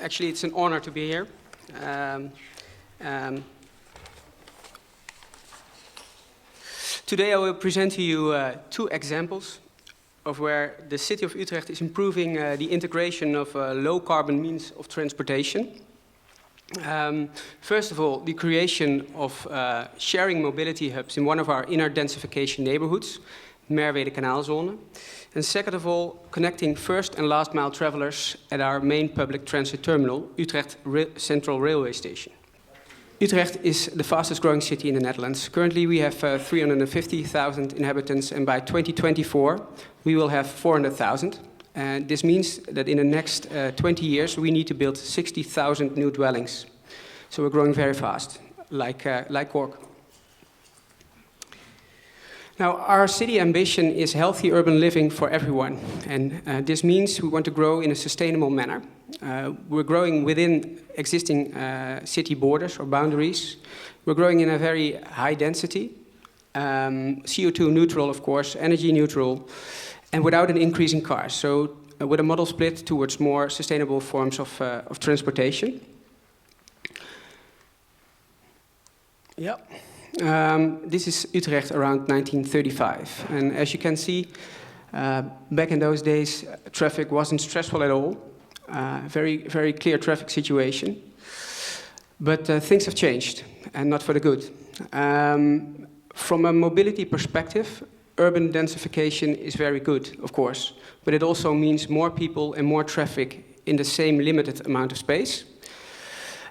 Actually, it's an honor to be here. Today I will present to you two examples of where the city of Utrecht is improving the integration of low-carbon means of transportation. First of all, the creation of sharing mobility hubs in one of our inner densification neighborhoods, Merida Canals. And second of all, connecting first and last mile travelers at our main public transit terminal, Utrecht Central Railway Station. Utrecht is the fastest growing city in the Netherlands. Currently we have 350,000 inhabitants, and by 2024 we will have 400,000. And this means that in the next 20 years we need to build 60,000 new dwellings. So we're growing very fast, like Cork. Now, our city ambition is healthy urban living for everyone, and this means we want to grow in a sustainable manner. We're growing within existing city borders or boundaries. We're growing in a very high density, CO2 neutral, of course, energy neutral, and without an increase in cars. So with a model split towards more sustainable forms of transportation. Yeah. This is Utrecht around 1935, and as you can see, back in those days, traffic wasn't stressful at all. Very clear traffic situation. But things have changed, and not for the good. From a mobility perspective, urban densification is very good, of course, but it also means more people and more traffic in the same limited amount of space.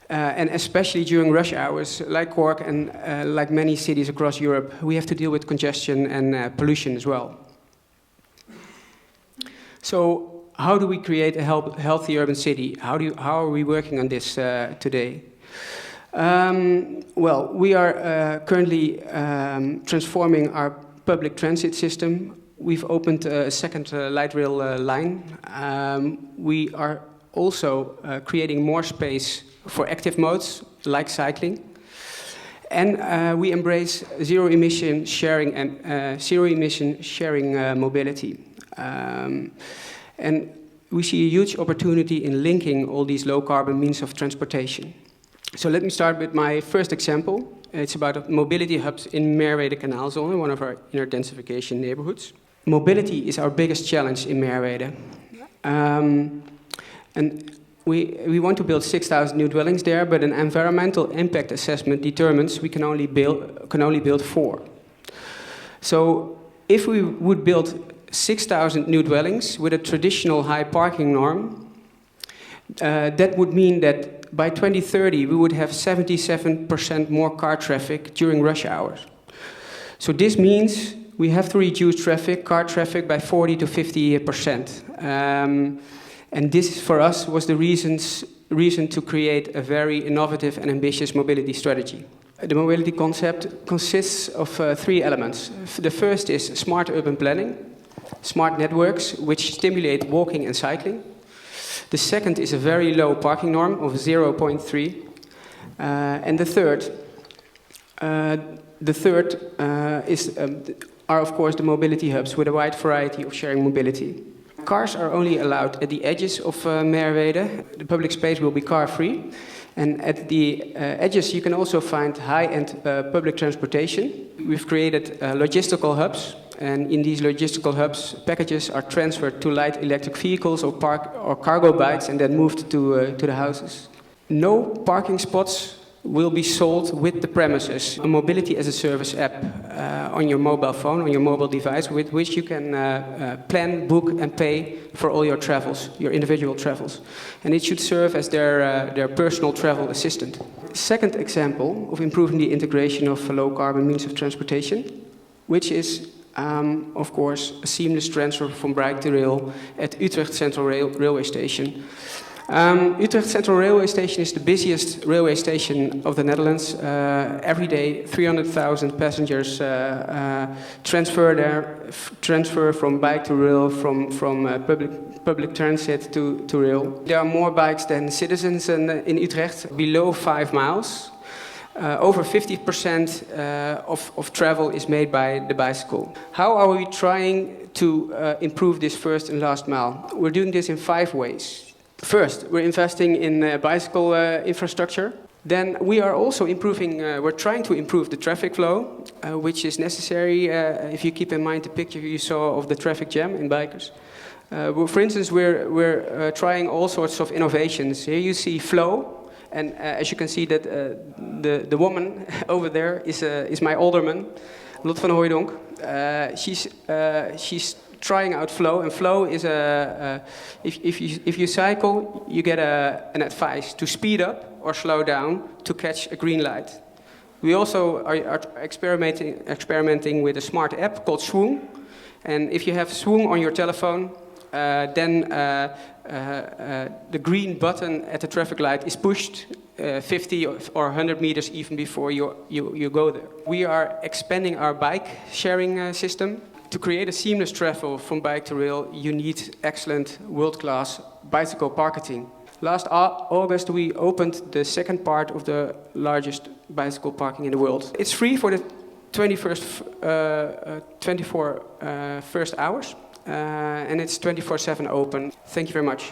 And especially during rush hours, like Cork and like many cities across Europe, we have to deal with congestion and pollution as well. So how do we create a healthy urban city? How are we working on this today? Well, we are currently transforming our public transit system. We've opened a second light rail line. We are also creating more space for active modes like cycling, and we embrace zero-emission sharing and mobility. And we see a huge opportunity in linking all these low-carbon means of transportation. So let me start with my first example. It's about mobility hubs in Merida Canal Zone, one of our inner densification neighborhoods. Mobility is our biggest challenge in Merida. And we want to build 6,000 new dwellings there, but an environmental impact assessment determines we can only build 4. So if we would build 6,000 new dwellings with a traditional high parking norm, that would mean that by 2030 we would have 77% more car traffic during rush hours. So this means we have to reduce car traffic by 40 to 50%. And this, for us, was the reason to create a very innovative and ambitious mobility strategy. The mobility concept consists of 3 elements. The first is smart urban planning, smart networks, which stimulate walking and cycling. The second is a very low parking norm of 0.3. And the third are, of course, the mobility hubs with a wide variety of sharing mobility. Cars are only allowed at the edges of Merida. The public space will be car-free. And at the edges you can also find high-end public transportation. We've created logistical hubs, and in these logistical hubs, packages are transferred to light electric vehicles or cargo bikes and then moved to the houses. No parking spots will be sold with the premises. A mobility as a service app on your mobile phone, on your mobile device, with which you can plan, book and pay for all your travels, your individual travels. And it should serve as their personal travel assistant. Second example of improving the integration of low-carbon means of transportation, which is, of course, a seamless transfer from bike to rail at Utrecht Central Railway Station. Utrecht Central Railway Station is the busiest railway station of the Netherlands. Every day, 300,000 passengers transfer from bike to rail, from public transit to rail. There are more bikes than citizens in Utrecht, below 5 miles. Over 50% of travel is made by the bicycle. How are we trying to improve this first and last mile? We're doing this in 5 ways. First, we're investing in bicycle infrastructure. Then we are also improving, we're trying to improve the traffic flow, which is necessary if you keep in mind the picture you saw of the traffic jam in bikers. For instance, we're trying all sorts of innovations. Here you see flow, and as you can see that the woman over there is my alderman, Lot van Hooijdonk. She's trying out flow, and flow is if you cycle, you get an advice to speed up or slow down to catch a green light. We also are experimenting with a smart app called Swoon, and if you have Swoon on your telephone, then the green button at the traffic light is pushed 50 or 100 meters even before you go there. We are expanding our bike sharing system. To create a seamless travel from bike to rail, you need excellent world-class bicycle parking. Last August, we opened the second part of the largest bicycle parking in the world. It's free for the 24 first hours, and it's 24/7 open. Thank you very much.